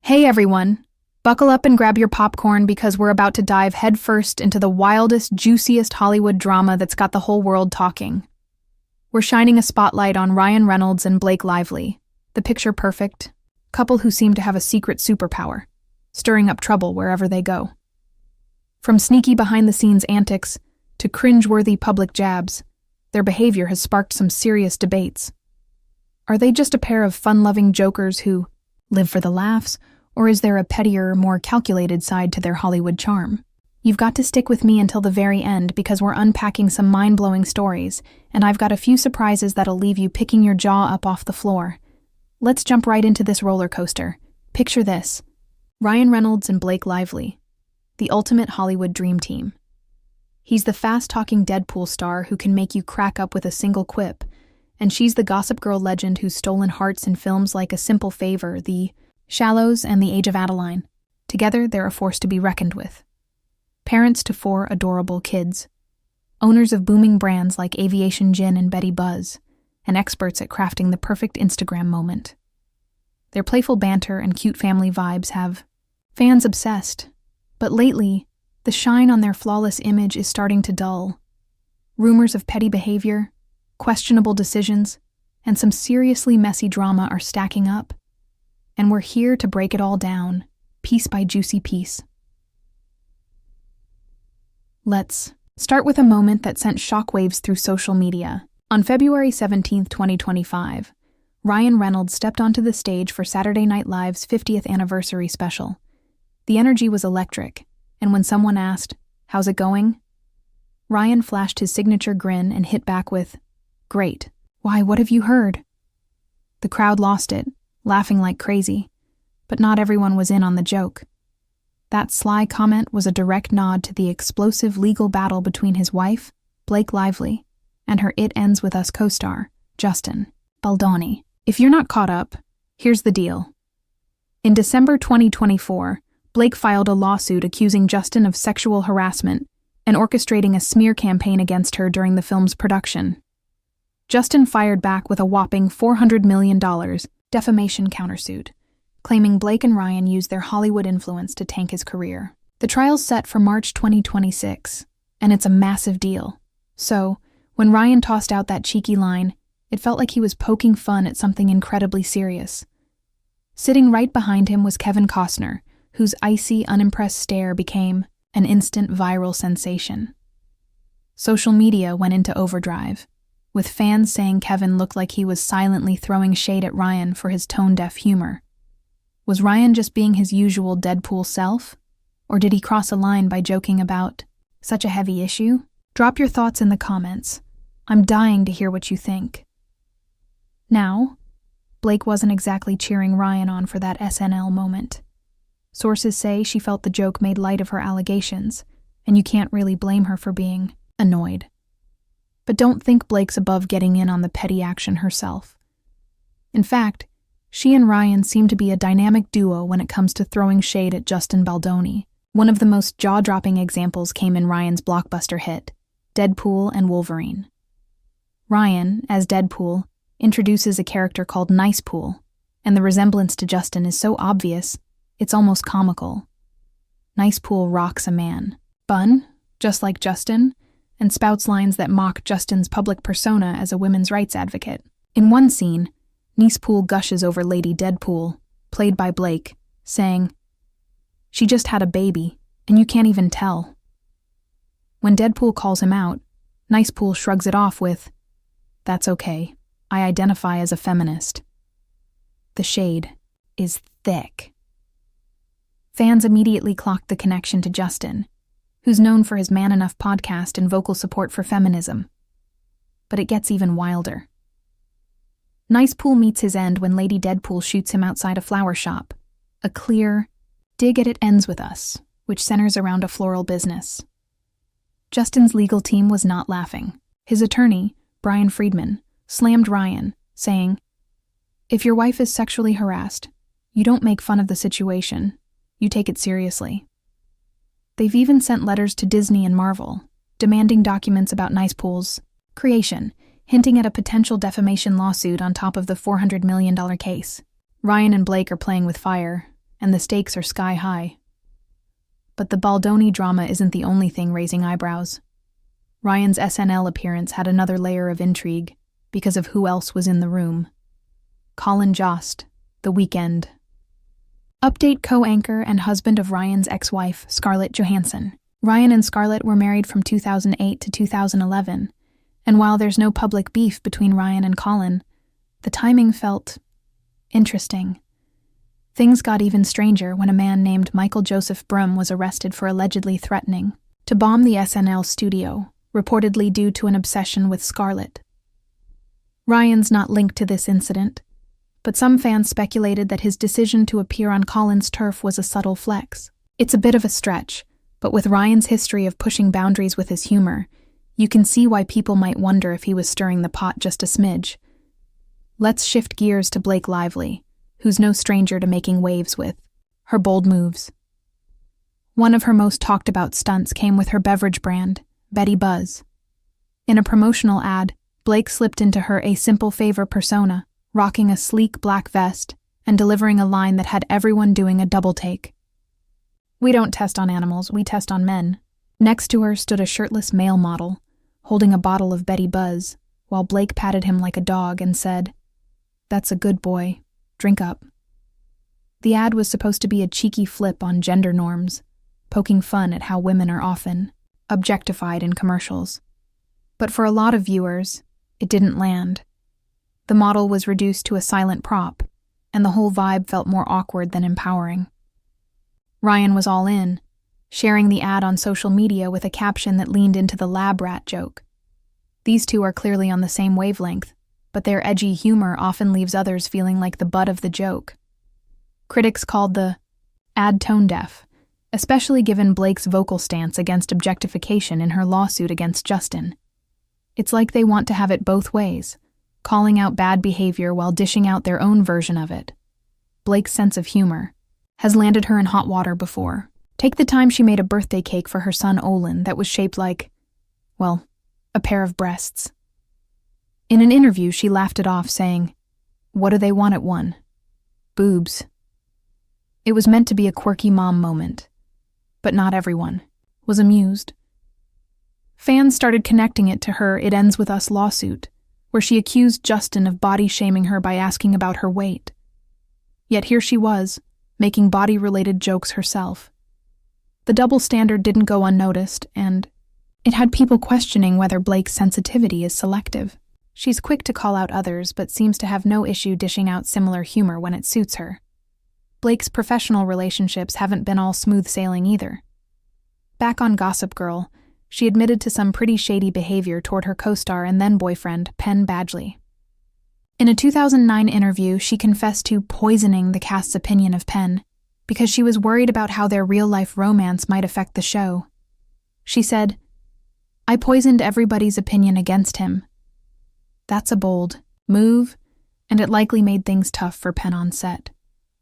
Hey everyone, buckle up and grab your popcorn because we're about to dive headfirst into the wildest, juiciest Hollywood drama that's got the whole world talking. We're shining a spotlight on Ryan Reynolds and Blake Lively, the picture-perfect couple who seem to have a secret superpower, stirring up trouble wherever they go. From sneaky behind-the-scenes antics to cringe-worthy public jabs, their behavior has sparked some serious debates. Are they just a pair of fun-loving jokers who live for the laughs, or is there a pettier, more calculated side to their Hollywood charm? You've got to stick with me until the very end because we're unpacking some mind-blowing stories, and I've got a few surprises that'll leave you picking your jaw up off the floor. Let's jump right into this roller coaster. Picture this: Ryan Reynolds and Blake Lively, the ultimate Hollywood dream team. He's the fast-talking Deadpool star who can make you crack up with a single quip, and she's the Gossip Girl legend who's stolen hearts in films like A Simple Favor, The Shallows, and The Age of Adeline. Together, they're a force to be reckoned with. Parents to 4 adorable kids, owners of booming brands like Aviation Gin and Betty Buzz, and experts at crafting the perfect Instagram moment. Their playful banter and cute family vibes have fans obsessed, but lately, the shine on their flawless image is starting to dull. Rumors of petty behavior, questionable decisions, and some seriously messy drama are stacking up. And we're here to break it all down, piece by juicy piece. Let's start with a moment that sent shockwaves through social media. On February 17, 2025, Ryan Reynolds stepped onto the stage for Saturday Night Live's 50th anniversary special. The energy was electric, and when someone asked, "How's it going?" Ryan flashed his signature grin and hit back with, "Great. Why, what have you heard?" The crowd lost it, laughing like crazy, but not everyone was in on the joke. That sly comment was a direct nod to the explosive legal battle between his wife, Blake Lively, and her It Ends With Us co-star, Justin Baldoni. If you're not caught up, here's the deal. In December 2024, Blake filed a lawsuit accusing Justin of sexual harassment and orchestrating a smear campaign against her during the film's production. Justin fired back with a whopping $400 million defamation countersuit, claiming Blake and Ryan used their Hollywood influence to tank his career. The trial's set for March 2026, and it's a massive deal. So, when Ryan tossed out that cheeky line, it felt like he was poking fun at something incredibly serious. Sitting right behind him was Kevin Costner, whose icy, unimpressed stare became an instant viral sensation. Social media went into overdrive, with fans saying Kevin looked like he was silently throwing shade at Ryan for his tone-deaf humor. Was Ryan just being his usual Deadpool self? Or did he cross a line by joking about such a heavy issue? Drop your thoughts in the comments. I'm dying to hear what you think. Now, Blake wasn't exactly cheering Ryan on for that SNL moment. Sources say she felt the joke made light of her allegations, and you can't really blame her for being annoyed. But don't think Blake's above getting in on the petty action herself. In fact, she and Ryan seem to be a dynamic duo when it comes to throwing shade at Justin Baldoni. One of the most jaw-dropping examples came in Ryan's blockbuster hit, Deadpool and Wolverine. Ryan, as Deadpool, introduces a character called Nicepool, and the resemblance to Justin is so obvious, it's almost comical. Nicepool rocks a man, bun, just like Justin, and spouts lines that mock Justin's public persona as a women's rights advocate. In one scene, Nicepool gushes over Lady Deadpool, played by Blake, saying, "She just had a baby, and you can't even tell." When Deadpool calls him out, Nicepool shrugs it off with, "That's okay, I identify as a feminist." The shade is thick. Fans immediately clocked the connection to Justin, who's known for his Man Enough podcast and vocal support for feminism. But it gets even wilder. Nicepool meets his end when Lady Deadpool shoots him outside a flower shop, a clear dig at It Ends With Us, which centers around a floral business. Justin's legal team was not laughing. His attorney, Brian Friedman, slammed Ryan, saying, "If your wife is sexually harassed, you don't make fun of the situation, you take it seriously." They've even sent letters to Disney and Marvel, demanding documents about Nicepool's creation, hinting at a potential defamation lawsuit on top of the $400 million case. Ryan and Blake are playing with fire, and the stakes are sky high. But the Baldoni drama isn't the only thing raising eyebrows. Ryan's SNL appearance had another layer of intrigue because of who else was in the room. Colin Jost, The Weeknd. Update co-anchor and husband of Ryan's ex-wife, Scarlett Johansson. Ryan and Scarlett were married from 2008 to 2011, and while there's no public beef between Ryan and Colin, the timing felt interesting. Things got even stranger when a man named Michael Joseph Brum was arrested for allegedly threatening to bomb the SNL studio, reportedly due to an obsession with Scarlett. Ryan's not linked to this incident, but some fans speculated that his decision to appear on Colin's turf was a subtle flex. It's a bit of a stretch, but with Ryan's history of pushing boundaries with his humor, you can see why people might wonder if he was stirring the pot just a smidge. Let's shift gears to Blake Lively, who's no stranger to making waves with her bold moves. One of her most talked about stunts came with her beverage brand, Betty Buzz. In a promotional ad, Blake slipped into her A Simple Favor persona, rocking a sleek black vest and delivering a line that had everyone doing a double take. "We don't test on animals, we test on men." Next to her stood a shirtless male model, holding a bottle of Betty Buzz, while Blake patted him like a dog and said, "That's a good boy. Drink up." The ad was supposed to be a cheeky flip on gender norms, poking fun at how women are often objectified in commercials. But for a lot of viewers, it didn't land. The model was reduced to a silent prop, and the whole vibe felt more awkward than empowering. Ryan was all in, sharing the ad on social media with a caption that leaned into the lab rat joke. These two are clearly on the same wavelength, but their edgy humor often leaves others feeling like the butt of the joke. Critics called the ad tone-deaf, especially given Blake's vocal stance against objectification in her lawsuit against Justin. It's like they want to have it both ways, calling out bad behavior while dishing out their own version of it. Blake's sense of humor has landed her in hot water before. Take the time she made a birthday cake for her son Olin that was shaped like, well, a pair of breasts. In an interview, she laughed it off, saying, "What do they want at one? Boobs." It was meant to be a quirky mom moment, but not everyone was amused. Fans started connecting it to her "It Ends With Us" lawsuit, where she accused Justin of body-shaming her by asking about her weight. Yet here she was, making body-related jokes herself. The double standard didn't go unnoticed, and it had people questioning whether Blake's sensitivity is selective. She's quick to call out others, but seems to have no issue dishing out similar humor when it suits her. Blake's professional relationships haven't been all smooth sailing either. Back on Gossip Girl, she admitted to some pretty shady behavior toward her co-star and then-boyfriend, Penn Badgley. In a 2009 interview, she confessed to poisoning the cast's opinion of Penn because she was worried about how their real-life romance might affect the show. She said, "I poisoned everybody's opinion against him." That's a bold move, and it likely made things tough for Penn on set.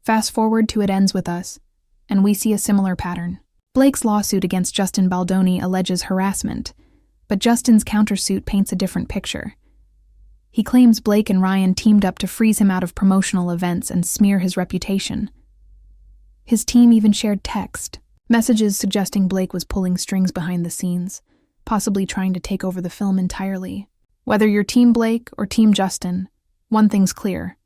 Fast forward to It Ends With Us, and we see a similar pattern. Blake's lawsuit against Justin Baldoni alleges harassment, but Justin's countersuit paints a different picture. He claims Blake and Ryan teamed up to freeze him out of promotional events and smear his reputation. His team even shared text messages suggesting Blake was pulling strings behind the scenes, possibly trying to take over the film entirely. Whether you're Team Blake or Team Justin, one thing's clear.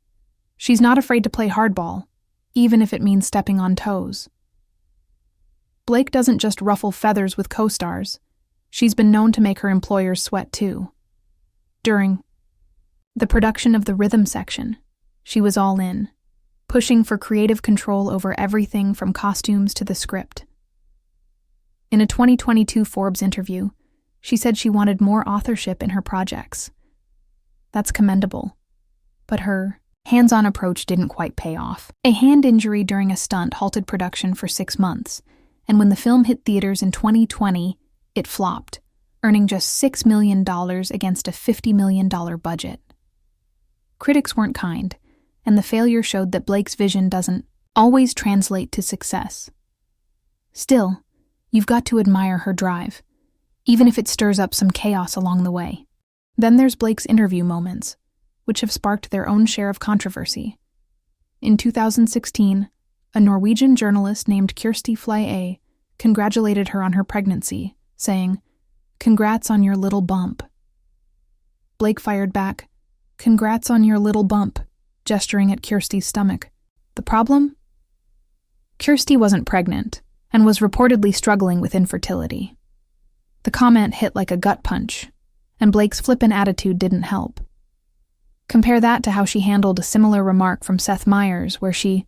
She's not afraid to play hardball, even if it means stepping on toes. Blake doesn't just ruffle feathers with co-stars. She's been known to make her employers sweat too. During the production of the rhythm section, she was all in, pushing for creative control over everything from costumes to the script. In a 2022 Forbes interview, she said she wanted more authorship in her projects. That's commendable, but her hands-on approach didn't quite pay off. A hand injury during a stunt halted production for 6 months, and when the film hit theaters in 2020, it flopped, earning just $6 million against a $50 million budget. Critics weren't kind, and the failure showed that Blake's vision doesn't always translate to success. Still, you've got to admire her drive, even if it stirs up some chaos along the way. Then there's Blake's interview moments, which have sparked their own share of controversy. In 2016, A Norwegian journalist named Kirsti Fly congratulated her on her pregnancy, saying, "Congrats on your little bump." Blake fired back, "Congrats on your little bump," gesturing at Kirsti's stomach. The problem? Kirsti wasn't pregnant and was reportedly struggling with infertility. The comment hit like a gut punch, and Blake's flippant attitude didn't help. Compare that to how she handled a similar remark from Seth Meyers, where she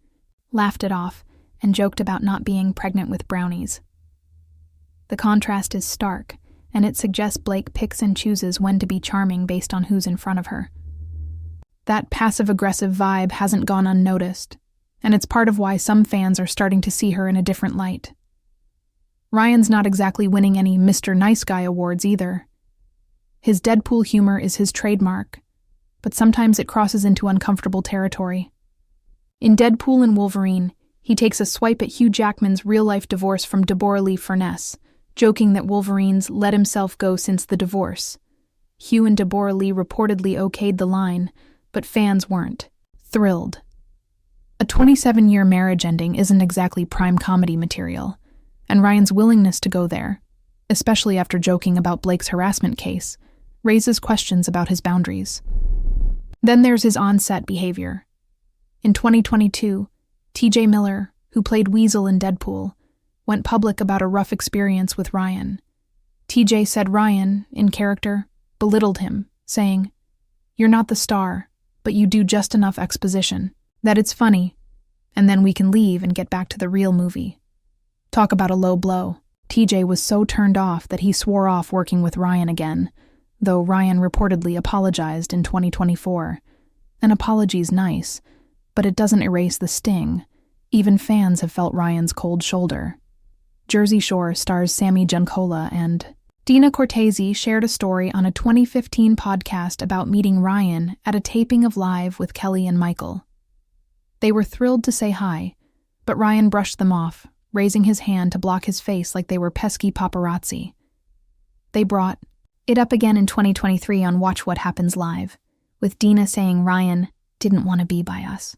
laughed it off and joked about not being pregnant with brownies. The contrast is stark, and it suggests Blake picks and chooses when to be charming based on who's in front of her. That passive-aggressive vibe hasn't gone unnoticed, and it's part of why some fans are starting to see her in a different light. Ryan's not exactly winning any Mr. Nice Guy awards either. His Deadpool humor is his trademark, but sometimes it crosses into uncomfortable territory. In Deadpool and Wolverine, he takes a swipe at Hugh Jackman's real-life divorce from Deborah Lee Furness, joking that Wolverine's let himself go since the divorce. Hugh and Deborah Lee reportedly okayed the line, but fans weren't thrilled. A 27-year marriage ending isn't exactly prime comedy material, and Ryan's willingness to go there, especially after joking about Blake's harassment case, raises questions about his boundaries. Then there's his on-set behavior. In 2022, TJ Miller, who played Weasel in Deadpool, went public about a rough experience with Ryan. TJ said Ryan, in character, belittled him, saying, "You're not the star, but you do just enough exposition, that it's funny, and then we can leave and get back to the real movie." Talk about a low blow. TJ was so turned off that he swore off working with Ryan again, though Ryan reportedly apologized in 2024. An apology's nice, but it doesn't erase the sting. Even fans have felt Ryan's cold shoulder. Jersey Shore stars Sammy Giancola and Dina Cortese shared a story on a 2015 podcast about meeting Ryan at a taping of Live with Kelly and Michael. They were thrilled to say hi, but Ryan brushed them off, raising his hand to block his face like they were pesky paparazzi. They brought it up again in 2023 on Watch What Happens Live, with Dina saying Ryan didn't want to be by us.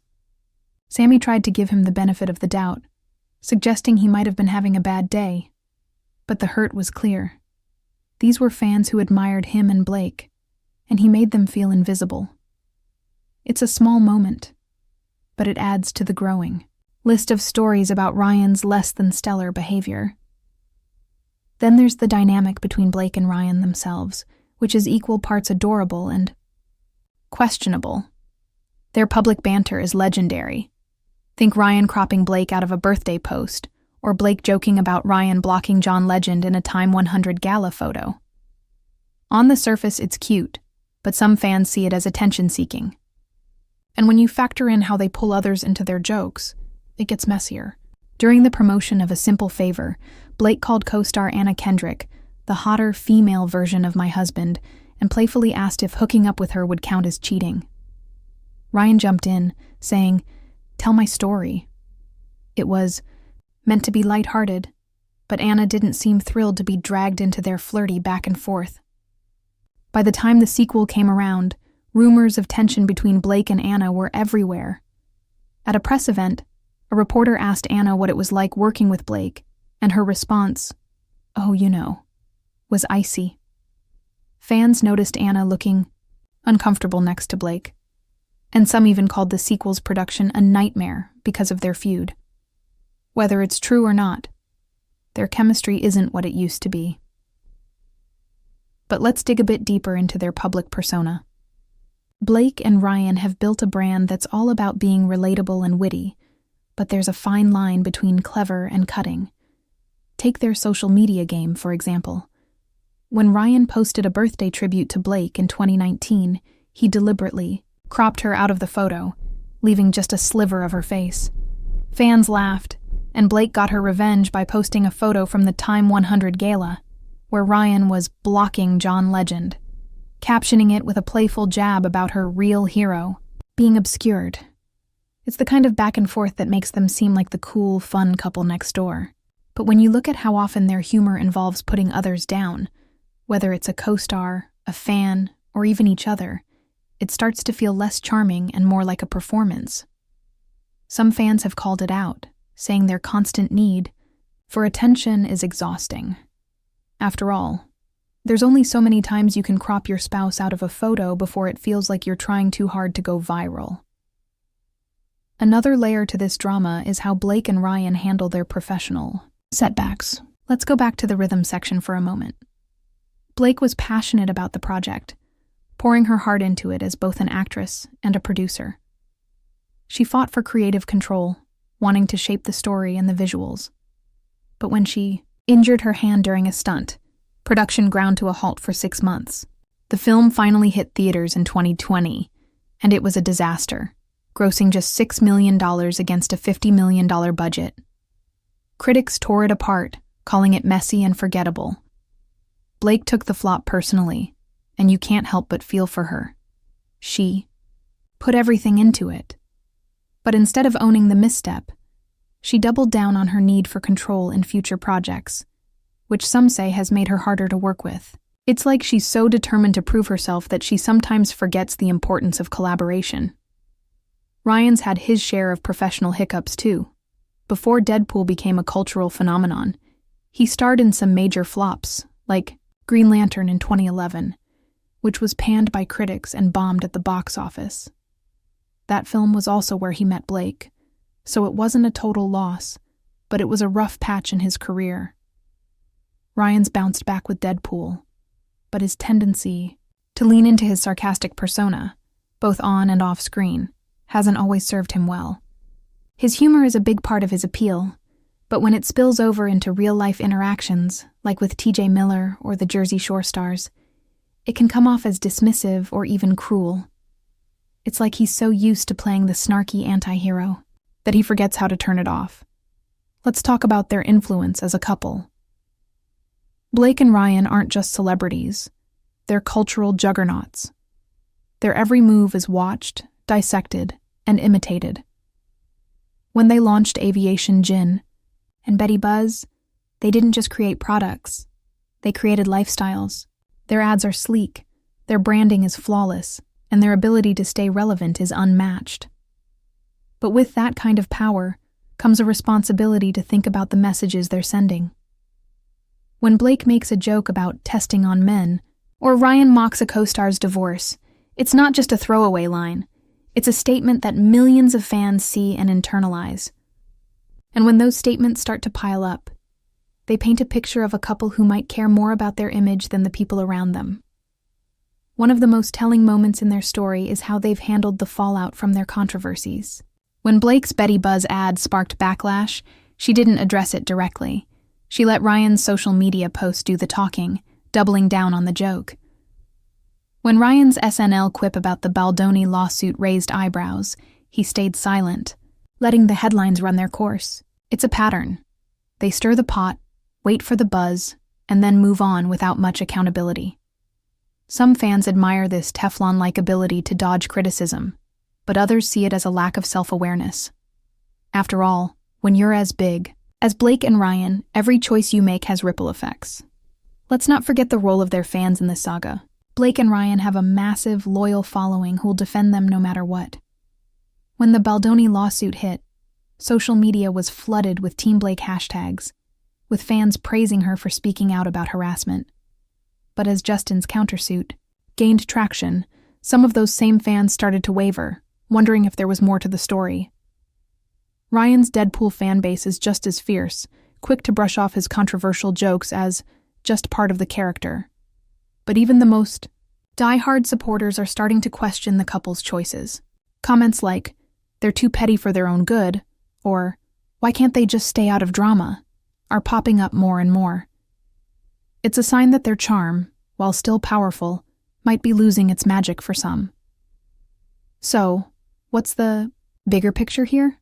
Sammy tried to give him the benefit of the doubt, suggesting he might have been having a bad day. But the hurt was clear. These were fans who admired him and Blake, and he made them feel invisible. It's a small moment, but it adds to the growing list of stories about Ryan's less-than-stellar behavior. Then there's the dynamic between Blake and Ryan themselves, which is equal parts adorable and questionable. Their public banter is legendary. Think Ryan cropping Blake out of a birthday post, or Blake joking about Ryan blocking John Legend in a Time 100 gala photo. On the surface, it's cute, but some fans see it as attention-seeking. And when you factor in how they pull others into their jokes, it gets messier. During the promotion of A Simple Favor, Blake called co-star Anna Kendrick the hotter female version of my husband and playfully asked if hooking up with her would count as cheating. Ryan jumped in, saying, "Tell my story." It was meant to be lighthearted, but Anna didn't seem thrilled to be dragged into their flirty back and forth. By the time the sequel came around, rumors of tension between Blake and Anna were everywhere. At a press event, a reporter asked Anna what it was like working with Blake, and her response, "Oh, you know," was icy. Fans noticed Anna looking uncomfortable next to Blake, and some even called the sequel's production a nightmare because of their feud. Whether it's true or not, their chemistry isn't what it used to be. But let's dig a bit deeper into their public persona. Blake and Ryan have built a brand that's all about being relatable and witty, but there's a fine line between clever and cutting. Take their social media game, for example. When Ryan posted a birthday tribute to Blake in 2019, he deliberately cropped her out of the photo, leaving just a sliver of her face. Fans laughed, and Blake got her revenge by posting a photo from the Time 100 gala, where Ryan was blocking John Legend, captioning it with a playful jab about her real hero being obscured. It's the kind of back and forth that makes them seem like the cool, fun couple next door. But when you look at how often their humor involves putting others down, whether it's a co-star, a fan, or even each other, it starts to feel less charming and more like a performance. Some fans have called it out, saying their constant need for attention is exhausting. After all, there's only so many times you can crop your spouse out of a photo before it feels like you're trying too hard to go viral. Another layer to this drama is how Blake and Ryan handle their professional setbacks. Let's go back to the rhythm section for a moment. Blake was passionate about the project, pouring her heart into it as both an actress and a producer. She fought for creative control, wanting to shape the story and the visuals. But when she injured her hand during a stunt, production ground to a halt for 6 months. The film finally hit theaters in 2020, and it was a disaster, grossing just $6 million against a $50 million budget. Critics tore it apart, calling it messy and forgettable. Blake took the flop personally, and you can't help but feel for her. She put everything into it. But instead of owning the misstep, she doubled down on her need for control in future projects, which some say has made her harder to work with. It's like she's so determined to prove herself that she sometimes forgets the importance of collaboration. Ryan's had his share of professional hiccups too. Before Deadpool became a cultural phenomenon, he starred in some major flops, like Green Lantern in 2011, which was panned by critics and bombed at the box office. That film was also where he met Blake, so it wasn't a total loss, but it was a rough patch in his career. Ryan's bounced back with Deadpool, but his tendency to lean into his sarcastic persona, both on and off screen, hasn't always served him well. His humor is a big part of his appeal, but when it spills over into real-life interactions, like with TJ Miller or the Jersey Shore stars, it can come off as dismissive or even cruel. It's like he's so used to playing the snarky anti-hero that he forgets how to turn it off. Let's talk about their influence as a couple. Blake and Ryan aren't just celebrities, they're cultural juggernauts. Their every move is watched, dissected, and imitated. When they launched Aviation Gin and Betty Buzz, they didn't just create products, they created lifestyles. Their ads are sleek, their branding is flawless, and their ability to stay relevant is unmatched. But with that kind of power comes a responsibility to think about the messages they're sending. When Blake makes a joke about testing on men, or Ryan mocks a co-star's divorce, it's not just a throwaway line. It's a statement that millions of fans see and internalize. And when those statements start to pile up, they paint a picture of a couple who might care more about their image than the people around them. One of the most telling moments in their story is how they've handled the fallout from their controversies. When Blake's Betty Buzz ad sparked backlash, she didn't address it directly. She let Ryan's social media post do the talking, doubling down on the joke. When Ryan's SNL quip about the Baldoni lawsuit raised eyebrows, he stayed silent, letting the headlines run their course. It's a pattern. They stir the pot, wait for the buzz, and then move on without much accountability. Some fans admire this Teflon-like ability to dodge criticism, but others see it as a lack of self-awareness. After all, when you're as big as Blake and Ryan, every choice you make has ripple effects. Let's not forget the role of their fans in this saga. Blake and Ryan have a massive, loyal following who'll defend them no matter what. When the Baldoni lawsuit hit, social media was flooded with Team Blake hashtags, with fans praising her for speaking out about harassment. But as Justin's countersuit gained traction, some of those same fans started to waver, wondering if there was more to the story. Ryan's Deadpool fanbase is just as fierce, quick to brush off his controversial jokes as just part of the character. But even the most die-hard supporters are starting to question the couple's choices. Comments like, "They're too petty for their own good," or "Why can't they just stay out of drama?" are popping up more and more. It's a sign that their charm, while still powerful, might be losing its magic for some. So, what's the bigger picture here?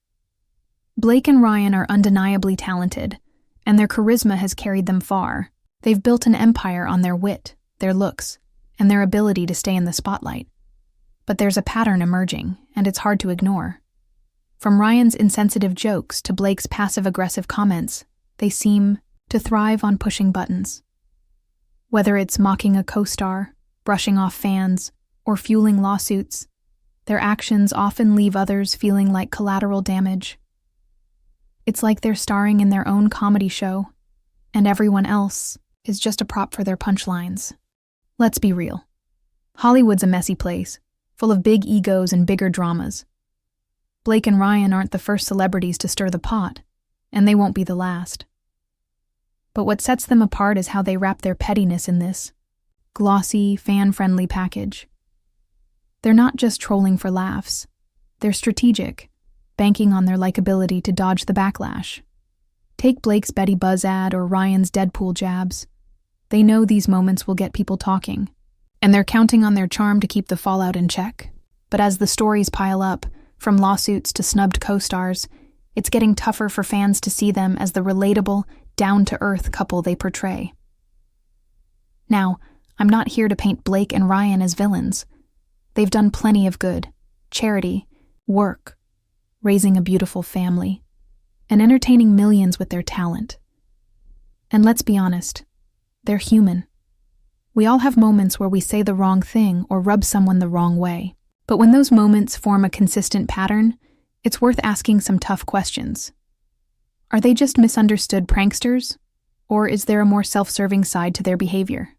Blake and Ryan are undeniably talented, and their charisma has carried them far. They've built an empire on their wit, their looks, and their ability to stay in the spotlight. But there's a pattern emerging, and it's hard to ignore. From Ryan's insensitive jokes to Blake's passive-aggressive comments, they seem to thrive on pushing buttons. Whether it's mocking a co-star, brushing off fans, or fueling lawsuits, their actions often leave others feeling like collateral damage. It's like they're starring in their own comedy show, and everyone else is just a prop for their punchlines. Let's be real. Hollywood's a messy place, full of big egos and bigger dramas. Blake and Ryan aren't the first celebrities to stir the pot, and they won't be the last. But what sets them apart is how they wrap their pettiness in this glossy, fan-friendly package. They're not just trolling for laughs. They're strategic, banking on their likability to dodge the backlash. Take Blake's Betty Buzz ad or Ryan's Deadpool jabs. They know these moments will get people talking, and they're counting on their charm to keep the fallout in check. But as the stories pile up, from lawsuits to snubbed co-stars, it's getting tougher for fans to see them as the relatable, down-to-earth couple they portray. Now, I'm not here to paint Blake and Ryan as villains. They've done plenty of good, charity, work, raising a beautiful family, and entertaining millions with their talent. And let's be honest, they're human. We all have moments where we say the wrong thing or rub someone the wrong way. But when those moments form a consistent pattern, it's worth asking some tough questions. Are they just misunderstood pranksters? Or is there a more self-serving side to their behavior?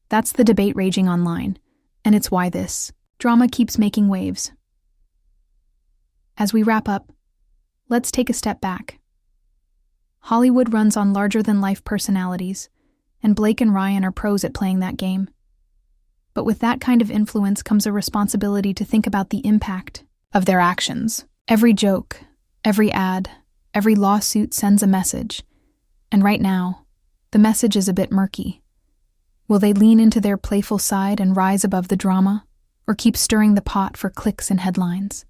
That's the debate raging online, and it's why this drama keeps making waves. As we wrap up, let's take a step back. Hollywood runs on larger-than-life personalities, and Blake and Ryan are pros at playing that game. But with that kind of influence comes a responsibility to think about the impact of their actions. Every joke, every ad, every lawsuit sends a message. And right now, the message is a bit murky. Will they lean into their playful side and rise above the drama, or keep stirring the pot for clicks and headlines?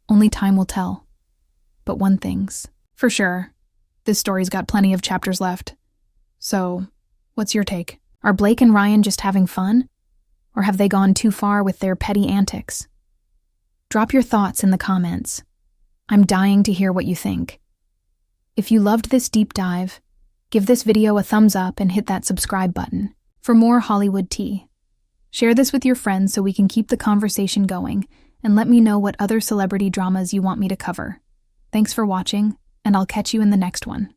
Only time will tell. But one thing's for sure, this story's got plenty of chapters left. So, what's your take? Are Blake and Ryan just having fun? Or have they gone too far with their petty antics? Drop your thoughts in the comments. I'm dying to hear what you think. If you loved this deep dive, give this video a thumbs up and hit that subscribe button for more Hollywood tea. Share this with your friends so we can keep the conversation going, and let me know what other celebrity dramas you want me to cover. Thanks for watching, and I'll catch you in the next one.